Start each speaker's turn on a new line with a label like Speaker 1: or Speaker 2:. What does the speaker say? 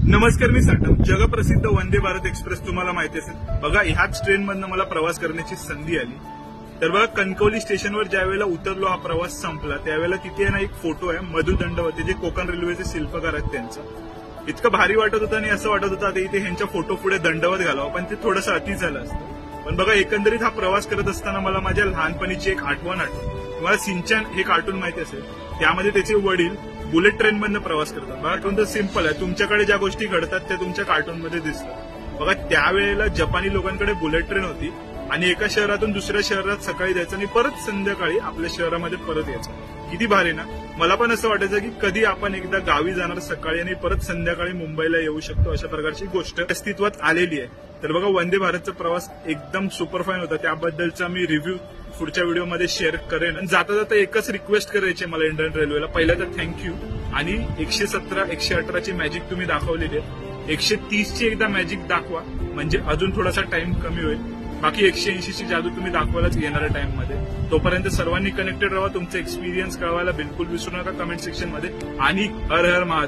Speaker 1: नमस्कार, मी साटम. जगप्रसिद्ध वंदे भारत एक्सप्रेस तुम्हाला माहिती असेल. बघा, ह्याच ट्रेनमधनं मला प्रवास करण्याची संधी आली. तर बघा, कणकवली स्टेशनवर ज्या वेळेला उतरलो, हा प्रवास संपला, त्यावेळेला तिथे ना एक फोटो आहे मधु दंडवते, जे कोकण रेल्वेचे शिल्पकार आहेत त्यांचा. इतकं भारी वाटत होतं आणि असं वाटत होतं आता इथे ह्यांच्या फोटो पुढे दंडवत घालावं, पण ते थोडंसं अति झालं असतं. पण बघा, एकंदरीत हा प्रवास करत असताना मला माझ्या लहानपणीची एक आठवण आठवली. तुम्हाला सिंचन हे कार्टून माहिती असेल, त्यामध्ये त्याचे वडील बुलेट ट्रेनमधनं प्रवास करतात. बघा, कोणतं सिंपल आहे, तुमच्याकडे ज्या गोष्टी घडतात त्या तुमच्या कार्टूनमध्ये दिसतात. बघा, त्यावेळेला जपानी लोकांकडे बुलेट ट्रेन होती आणि एका शहरातून दुसऱ्या शहरात सकाळी जायचं आणि परत संध्याकाळी आपल्या शहरामध्ये परत यायचं. किती भारी ना. मला पण असं वाटायचं की कधी आपण एकदा गावी जाणार सकाळी आणि परत संध्याकाळी मुंबईला येऊ शकतो, अशा प्रकारची गोष्ट अस्तित्वात आलेली आहे. तर बघा, वंदे भारतचा प्रवास एकदम सुपरफाईन होता. त्याबद्दलचा मी रिव्ह्यू पुढच्या व्हिडिओमध्ये शेअर करेन. आणि जाता जाता एकच रिक्वेस्ट करायची मला इंडियन रेल्वेला. पहिला तर थँक्यू. आणि 117, 118 ची मॅजिक तुम्ही दाखवलेली आहे. 130 ची एकदा मॅजिक दाखवा, म्हणजे अजून थोडासा टाइम कमी होईल. बाकी 180 ची जादू तुम्ही दाखवायलाच येणाऱ्या टाइम मध्ये. तोपर्यंत सर्वांनी कनेक्टेड राहा. तुमचा एक्सपिरियन्स कळवायला बिलकुल विसरू नका कमेंट सेक्शन मध्ये. आणि हर हर महादेव.